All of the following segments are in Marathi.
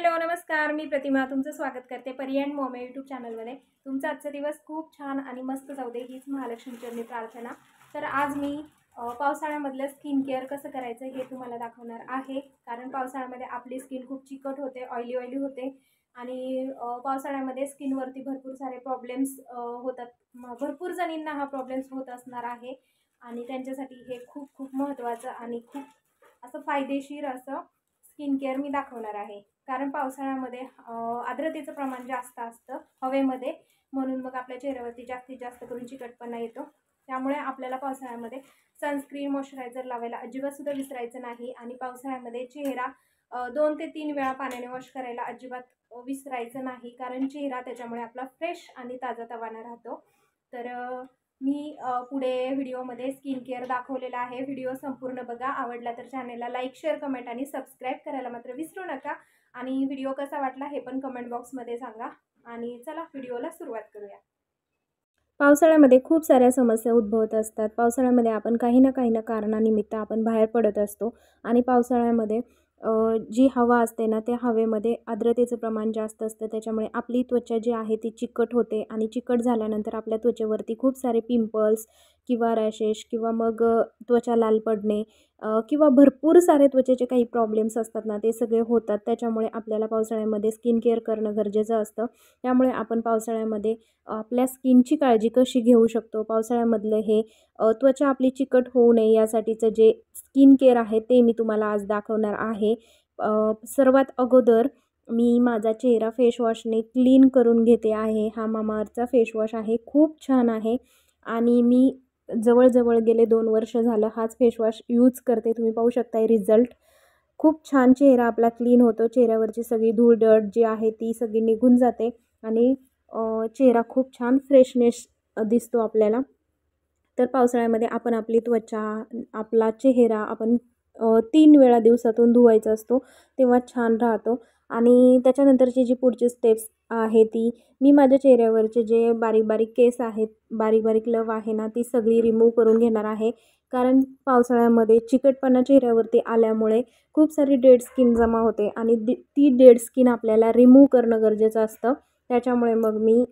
हॅलो नमस्कार, मी प्रतिमा तुमचं स्वागत करते परी अँड मॉम यूट्यूब चॅनलमध्ये। तुमचा आजचा दिवस खूप छान आणि मस्त जाऊ दे हीच महालक्ष्मीचरणी प्रार्थना। तर आज मी पावसाळ्यामधलं स्किन केअर कसं करायचं हे तुम्हाला दाखवणार आहे। कारण पावसाळ्यामध्ये आपली स्किन खूप चिकट होते, ऑइली होते आणि पावसाळ्यामध्ये स्किनवरती भरपूर सारे प्रॉब्लेम्स होतात। भरपूर जणींना हा प्रॉब्लेम्स होत असणार आहे आणि त्यांच्यासाठी हे खूप खूप महत्त्वाचं आणि खूप असं फायदेशीर असं स्किन केअर मी दाखवणार आहे। कारण पावसाळ्यामध्ये आर्द्रतेचं प्रमाण जास्त असतं हवेमध्ये, म्हणून मग आपल्या चेहऱ्यावरती जास्तीत जास्त करून चिकटपणा येतो। त्यामुळे आपल्याला पावसाळ्यामध्ये सनस्क्रीन मॉइश्चरायझर लावायला अजिबात सुद्धा विसरायचं नाही आणि पावसाळ्यामध्ये चेहरा 2 ते 3 वेळा पाण्याने वॉश करायला अजिबात विसरायचं नाही। कारण चेहरा त्याच्यामुळे आपला फ्रेश आणि ताजातवाना राहतो। तर मी पुढे व्हिडिओमध्ये स्किन केअर दाखवलेला आहे। व्हिडिओ संपूर्ण बघा, आवडला तर चॅनलला लाईक शेअर कमेंट आणि सबस्क्राईब करायला मात्र विसरू नका। आणि व्हिडिओ कसा वाटला हे पण कमेंट बॉक्समध्ये सांगा। आणि चला व्हिडिओला सुरुवात करूया। पावसाळ्यामध्ये खूप साऱ्या समस्या उद्भवत असतात। पावसाळ्यामध्ये आपण काही ना कारणानिमित्त आपण बाहेर पडत असतो आणि पावसाळ्यामध्ये जी हवा असते ना, त्या हवेमध्ये आर्द्रतेचं प्रमाण जास्त असतं। त्याच्यामुळे आपली त्वचा जी आहे ती चिकट होते आणि चिकट झाल्यानंतर आपल्या त्वचेवरती खूप सारे पिंपल्स किंवा रॅशेस किंवा मग त्वचा लाल पडणे किंवा भरपूर सारे त्वचेचे काही प्रॉब्लेम्स असतात ना, ते सगळे होतात। त्याच्यामुळे आपल्याला पावसाळ्यामध्ये स्किन केअर करणं गरजेचं असतं। त्यामुळे आपण पावसाळ्यामध्ये आपल्या स्किनची काळजी कशी घेऊ शकतो, पावसाळ्यामधलं हे त्वचा आपली चिकट होऊ नये यासाठीचं जे स्किन केअर आहे ते मी तुम्हाला आज दाखवणार आहे। सर्वात अगोदर मी माझा चेहरा फेसवॉशने क्लीन करून घेते आहे। हा मामाअर्थचा फेसवॉश आहे, खूप छान आहे आणि मी जवळजवळ गेले 2 वर्ष झालं हाच फेसवॉश यूज करते। तुम्ही पाहू शकता रिझल्ट खूप छान, चेहरा आपला क्लीन होतो। चेहऱ्यावरची सगळी धूळ डर्ट जी आहे ती सगळी निघून जाते आणि चेहरा खूप छान फ्रेशनेस दिसतो आपल्याला। तर पावसाळ्यामध्ये आपण आपली त्वचा, आपला चेहरा आपण 3 वेळा दिवसातून धुवायचा असतो, तेव्हा छान राहतो। आणि त्याच्यानंतरची जी पुढची स्टेप्स आहे ती मी माझ्या चेहऱ्यावरचे जे बारीक केस आहेत, बारीक लव आहे ना, ती सगळी रिमूव्ह करून घेणार आहे। कारण पावसाळ्यामध्ये चिकटपणा चेहऱ्यावरती आल्यामुळे खूप सारी डेड स्किन जमा होते आणि ती डेड स्किन आपल्याला रिमूव्ह करणं गरजेचं असतं। त्याच्यामुळे मग मी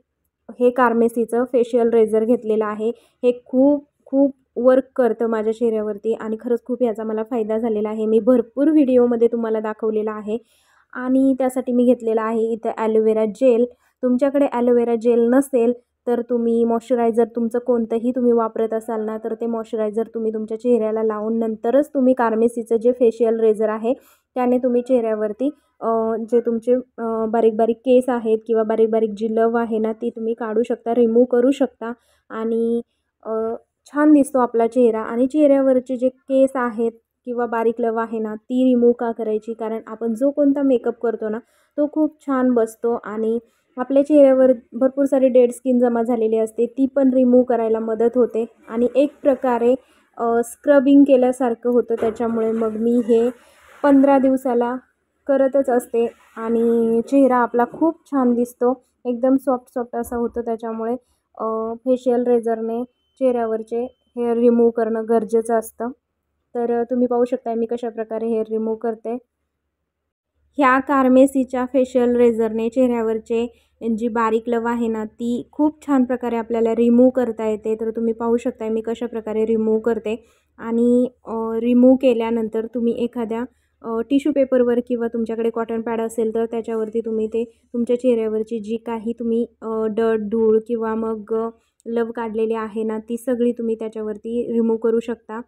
हे कार्मेसीचं फेशियल रेझर घेतलेलं आहे। हे खूप वर्क करतं माझ्या चेहऱ्यावरती आणि खरंच खूप याचा मला फायदा झालेला आहे। मी भरपूर व्हिडिओमध्ये तुम्हाला दाखवलेला आहे आणि त्यासाठी मी घेतलेला आहे इथं ॲलोवेरा जेल। तुमच्याकडे ॲलोवेरा जेल नसेल तर तुम्ही मॉइश्चरायझर तुमचं कोणतंही तुम्ही वापरत असाल ना, तर ते मॉइश्चरायझर तुम्ही तुमच्या चेहऱ्याला लावून नंतरच तुम्ही कार्मेसीचं जे फेशियल रेझर आहे त्याने तुम्ही चेहऱ्यावरती जे तुमचे बारीक केस आहेत किंवा बारीक जी लव आहे ना, ती तुम्ही काढू शकता, रिमूव्ह करू शकता आणि छान दिसतो आपला चेहरा। आणि चेहऱ्यावरचे जे केस आहेत किंवा बारीक लव आहे ना, ती रिमूव्ह का करायची? कारण आपण जो कोणता मेकअप करतो ना, तो खूप छान बसतो आणि आपल्या चेहऱ्यावर भरपूर सारी डेड स्किन जमा झालेली असते, ती पण रिमूव्ह करायला मदत होते आणि एक प्रकारे स्क्रबिंग केल्यासारखं होतं। त्याच्यामुळे मग मी हे 15 दिवसाला करतच असते आणि चेहरा आपला खूप छान दिसतो, एकदम सॉफ्ट असा होतो। त्याच्यामुळे फेशियल रेझरने चेहऱ्यावरचे हेअर रिमूव्ह करणं गरजेचं असतं। तर तुम्ही पाहू शकता मी कशाप्रकारे हेअर रिमूव्ह करते। ह्या कार्मेसीच्या फेशियल रेझरने चेहऱ्यावरचे जी बारीक लव आहे ना, ती खूप छान प्रकारे आपल्याला रिमूव्ह करता येते। तर तुम्ही पाहू शकता मी कशाप्रकारे रिमूव्ह करते आणि रिमूव्ह केल्यानंतर तुम्ही एखाद्या टिश्यू पेपरवर किंवा तुमच्याकडे कॉटन पॅड असेल तर त्याच्यावरती तुम्ही ते तुमच्या चेहऱ्यावरची जी काही तुम्ही डर्ट, धूळ किंवा मग लव काढलेली आहे ना, ती सगळी तुम्ही त्याच्यावरती रिमूव्ह करू शकता।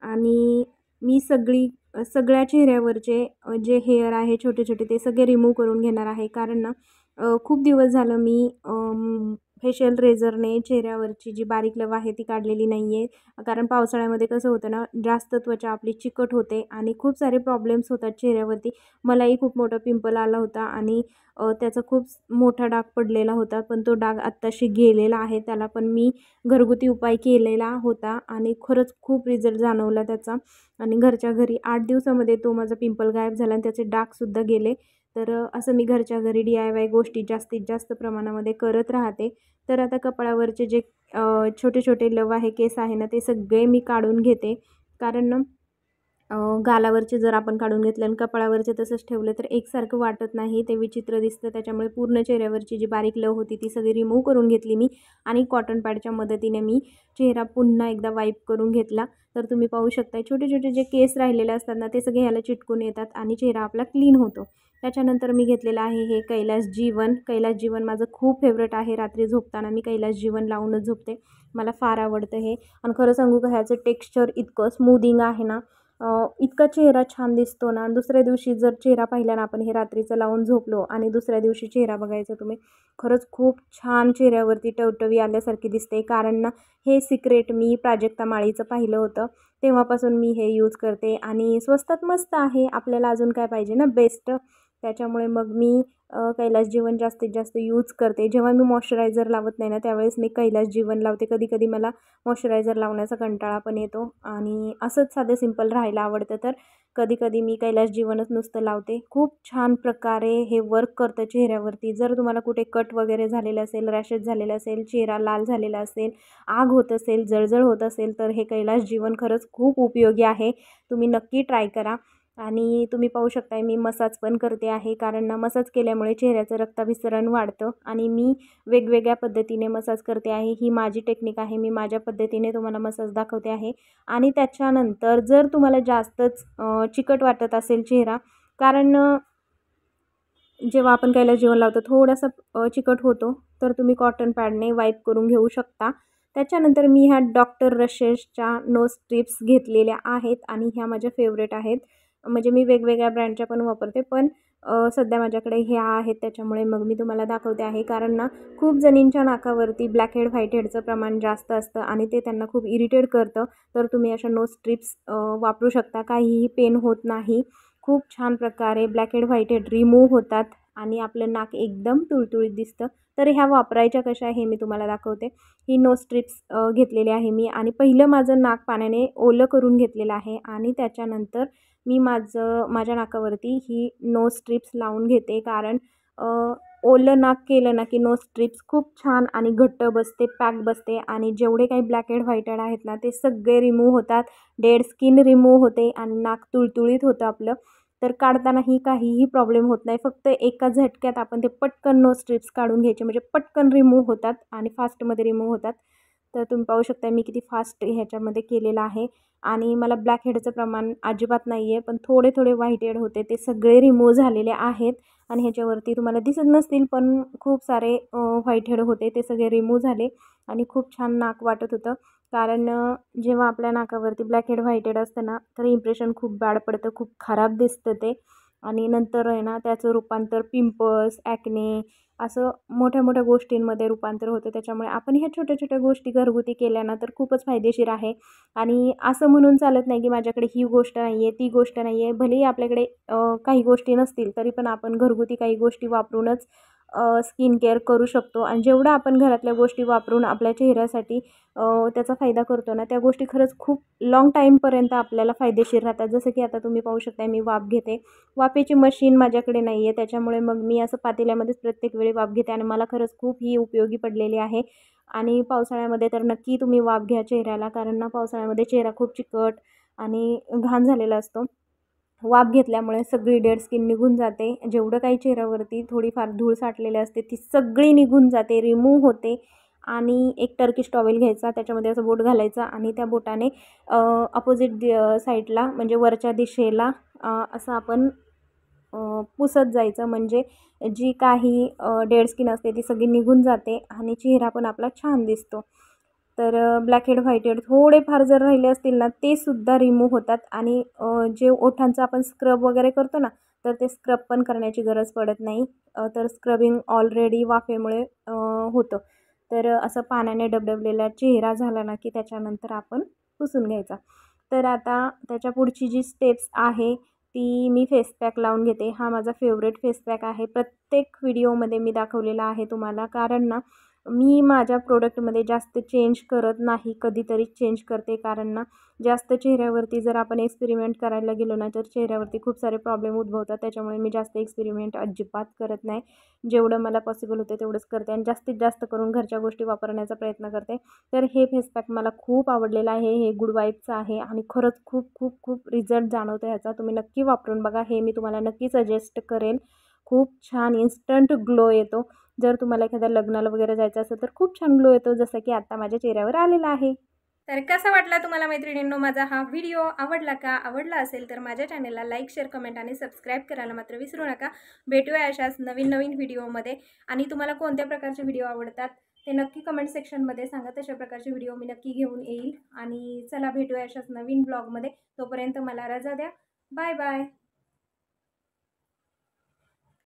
आणि मी सगळ्या चेहऱ्यावरचे जे हेअर आहे छोटे ते सगळे रिमूव्ह करून घेणार आहे। कारण ना खूप दिवस झालं मी फेशियल रेझरने चेहऱ्यावरची जी बारीक लव आहे ती काढलेली नाही आहे। कारण पावसाळ्यामध्ये कसं होतं ना, जास्त त्वचा आपली चिकट होते आणि खूप सारे प्रॉब्लेम्स होतात चेहऱ्यावरती। मलाही खूप मोठा पिंपल आला होता आणि त्याचा खूप मोठा डाग पडलेला होता, पण तो डाग आत्ताशी गेलेला आहे। त्याला पण मी घरगुती उपाय केलेला होता आणि खरंच खूप रिझल्ट जाणवला त्याचा आणि घरच्या घरी 8 दिवसामध्ये तो माझा पिंपल गायब झाला आणि त्याचे डागसुद्धा गेले। तर असं मी घरच्या घरी DIY गोष्टी जास्तीत जास्त प्रमाणामध्ये करत राहते। तर आता कपाळावरचे जे छोटे लव आहे, केस आहे ना, ते सगळे मी काढून घेते। कारण ना गालावरचे जर आपण काढून घेतले आणि कपाळावरचे तसंच ठेवलं तर एकसारखं वाटत नाही, ते विचित्र दिसतं. त्याच्यामुळे पूर्ण चेहऱ्यावरची जी बारीक लव होती ती सगळी रिमूव्ह करून घेतली मी आणि कॉटन पॅडच्या मदतीने मी चेहरा पुन्हा एकदा वाईप करून घेतला. तर तुम्ही पाहू शकता छोटे छोटे जे केस राहिलेले असतात ना ते सगळे ह्याला चिटकून येतात आणि चेहरा आपला क्लीन होतो. त्याच्यानंतर मी घेतलेलं आहे हे कैलाश जीवन. कैलाश जीवन माझं खूप फेवरेट आहे. रात्री झोपताना मी कैलाश जीवन लावूनच झोपते. मला फार आवडतं हे. आणि खरं सांगू का ह्याचं टेक्स्चर इतकं स्मूदिंग आहे ना, इतका चेहरा छान दिसतो ना. दुसऱ्या दिवशी जर चेहरा पाहिला ना आपण हे रात्रीचं लावून झोपलो आणि दुसऱ्या दिवशी चेहरा बघायचा तुम्ही, खरंच खूप छान चेहऱ्यावरती टवटवी आल्यासारखी दिसते. कारण ना हे सिक्रेट मी प्राजक्ता माळीचं पाहिलं होतं, तेव्हापासून मी हे यूज करते आणि स्वस्तात मस्त आहे. आपल्याला अजून काय पाहिजे ना, बेस्ट. त्याच्यामुळे मग मी कैलाश जीवन जास्तीत जास्त यूज करते. जेव्हा मी मॉइश्चरायझर लावत नाही ना त्यावेळेस मी कैलाश जीवन लावते. कधी कधी मला मॉइश्चरायझर लावण्याचा कंटाळा पण येतो आणि असंच साधं सिंपल राहायला आवडतं, तर कधी कधी मी कैलाश जीवनच नुसतं लावते. खूप छान प्रकारे हे वर्क करतं चेहऱ्यावरती. जर तुम्हाला कुठे कट वगैरे झालेलं असेल, रॅशेस झालेले असेल, चेहरा लाल झालेला असेल, आग होत असेल, जळजळ होत असेल, तर हे कैलाश जीवन खरंच खूप उपयोगी आहे. तुम्ही नक्की ट्राय करा. आणि तुम्ही पाहू शकताय मी मसाज पण करते आहे, कारण ना मसाज केल्यामुळे चेहऱ्याचं रक्ताभिसरण वाढतं आणि मी वेगवेगळ्या पद्धतीने मसाज करते आहे. ही माझी टेक्निक आहे. मी माझ्या पद्धतीने तुम्हाला मसाज दाखवते आहे. आणि त्याच्यानंतर जर तुम्हाला जास्तच चिकट वाटत असेल चेहरा, कारण जेव्हा आपण कैलाश जीवन लावतो थोडासा चिकट होतो, तर तुम्ही कॉटन पॅडने वाईप करून घेऊ शकता. त्याच्यानंतर मी ह्या डॉक्टर रशेसच्या नोज स्ट्रिप्स घेतलेल्या आहेत आणि ह्या माझ्या फेवरेट आहेत. म्हणजे मी वेगवेगळ्या ब्रँडच्या पण वापरते, पण सध्या माझ्याकडे ह्या आहेत त्याच्यामुळे मग मी तुम्हाला दाखवते आहे. कारण ना खूप जणींच्या नाकावरती ब्लॅक हेड व्हाईट हेडचं प्रमाण जास्त असतं आणि ते त्यांना खूप इरिटेट करतं. तर तुम्ही अशा नोज स्ट्रिप्स वापरू शकता. काहीही पेन होत नाही. खूप छान प्रकारे black head white head remove होतात आणि आपलं नाक एकदम तुळतुळीत दिसतं. तर ह्या वापरायच्या कशा हे मी तुम्हाला दाखवते. ही नोज स्ट्रिप्स घेतलेली आहे मी आणि पहिलं माझं नाक पाण्याने ओलं करून घेतलेलं आहे आणि त्याच्यानंतर मी माझ्या नाकावरती ही नोज स्ट्रिप्स लावून घेते. कारण ओलं नाक केलं ना की नोज स्ट्रिप्स खूप छान आणि घट्ट बसते, पॅक बसते आणि जेवढे काही ब्लॅक हेड व्हाईट हेड आहेत ना ते सगळे रिमूव्ह होतात. डेड स्किन रिमूव्ह होते आणि नाक तुळतुळीत होतं आपलं. तर काढतानाही काहीही प्रॉब्लेम होत नाही. फक्त एका झटक्यात आपण ते पटकन नोज स्ट्रिप्स काढून घ्यायचे, म्हणजे पटकन रिमूव्ह होतात आणि फास्टमध्ये रिमूव्ह होतात. तर तुम्ही पाहू शकता मी किती फास्ट ह्याच्यामध्ये केलेलं आहे. आणि मला ब्लॅक हेडचं प्रमाण अजिबात नाही आहे, पण थोडे थोडे व्हाईट हेड होते ते सगळे रिमूव्ह झालेले आहेत. आणि ह्याच्यावरती तुम्हाला दिसत नसतील पण खूप सारे व्हाईट हेड होते ते सगळे रिमूव्ह झाले आणि खूप छान नाक वाटत होतं. कारण जेव्हा आपल्या नाकावरती ब्लॅक हेड व्हाईट हेड असतं ना तर इम्प्रेशन खूप बॅड पडतं, खूप खराब दिसतं ते. आणि नंतर आहे ना त्याचं रूपांतर पिंपल्स, ॲक्ने असं मोठ्या मोठ्या गोष्टींमध्ये रूपांतर होतं. त्याच्यामुळे आपण ह्या छोट्या छोट्या गोष्टी घरगुती केल्या ना तर खूपच फायदेशीर आहे. आणि असं म्हणून चालत नाही की माझ्याकडे ही गोष्ट नाही आहे, ती गोष्ट नाही आहे. भलेही आपल्याकडे काही गोष्टी नसतील तरी पण आपण घरगुती काही गोष्टी वापरूनच स्किन केअर करू शकतो. आणि जेवढं आपण घरातल्या गोष्टी वापरून आपल्या चेहऱ्यासाठी त्याचा फायदा करतो ना त्या गोष्टी खरंच खूप लाँग टाईमपर्यंत आपल्याला फायदेशीर राहतात. जसं की आता तुम्ही पाहू शकता मी वाफ घेते. वाफेची मशीन माझ्याकडे नाही आहे, त्याच्यामुळे मग मी असं पातेल्यामध्येच प्रत्येक वेळी वाफ घेते आणि मला खरंच खूप ही उपयोगी पडलेली आहे. आणि पावसाळ्यामध्ये तर नक्की तुम्ही वाफ घ्या चेहऱ्याला, कारण ना पावसाळ्यामध्ये चेहरा खूप चिकट आणि घाण झालेला असतो. वाफ घेतल्यामुळे सगळी डेड स्किन निघून जाते. जेवढं काही चेहऱ्यावरती थोडीफार धूळ साठलेली असते ती सगळी निघून जाते, रिमूव्ह होते. आणि एक टर्किश टॉवेल घ्यायचा, त्याच्यामध्ये असं बोट घालायचा आणि त्या बोटाने अपोजिट साईडला म्हणजे वरच्या दिशेला असं आपण पुसत जायचं. म्हणजे जी काही डेड स्किन असते ती सगळी निघून जाते आणि चेहरा पण आपला छान दिसतो. तर ब्लॅक हेड व्हाईट हेड थोडेफार जर राहिले असतील ना ते सुद्धा रिमूव्ह होतात. आणि जे ओठांचं आपण स्क्रब वगैरे करतो ना तर ते स्क्रब पण करण्याची गरज पडत नाही. तर स्क्रबिंग ऑलरेडी वाफेमुळे होतं. तर असं पाण्याने डबडबलेला चेहरा झाला ना की त्याच्यानंतर आपण पुसून घ्यायचा. तर आता त्याच्या पुढची जी स्टेप्स आहे ती मी फेस पॅक लावून घेते. हा माझा फेवरेट फेस पॅक आहे. प्रत्येक व्हिडिओमध्ये मी दाखवलेला आहे तुम्हाला, कारण ना मी माझ्या प्रोडक्टमध्ये जास्त चेंज करत नाही, कधीतरी चेंज करते, कारण ना जास्त चेहऱ्यावरती जर आपण एक्सपेरिमेंट करायला गेलो ना तर चेहऱ्यावरती खूप सारे प्रॉब्लेम उद्भवतात. त्याच्यामुळे मी जास्त एक्सपेरिमेंट अजिबात करत नाही. जेवढं मला पॉसिबल होते तेवढंच करते आणि जास्तीत जास्त करून घरच्या गोष्टी वापरण्याचा प्रयत्न करते. तर हे फेस पॅक मला खूप आवडलेलं आहे. हे गुड वाईबचं आहे आणि खरंच खूप खूप खूप रिझल्ट जाणवतो ह्याचा. तुम्ही नक्की वापरून बघा. हे मी तुम्हाला नक्की सजेस्ट करेन. खूप छान इन्स्टंट ग्लो येतो. जर तुम्हाला एखाद्या लग्नाला वगैरे जायचं असेल तर खूप छान ग्लो येतो, जसं की आता माझ्या चेहऱ्यावर आलेला आहे. तर कसा वाटला तुम्हाला मैत्रिणींनो माझा हा व्हिडिओ? आवडला का? आवडला असेल तर माझ्या चॅनलला लाईक, शेअर, कमेंट आणि सबस्क्राईब करायला मात्र विसरू नका. भेटूया अशाच नवीन नवीन व्हिडिओमध्ये. आणि तुम्हाला कोणत्या प्रकारचे व्हिडिओ आवडतात ते नक्की कमेंट सेक्शनमध्ये सांगा. तशा प्रकारचे व्हिडिओ मी नक्की घेऊन येईल. आणि चला भेटूया अशाच नवीन ब्लॉगमध्ये. तोपर्यंत मला रजा द्या. Bye bye.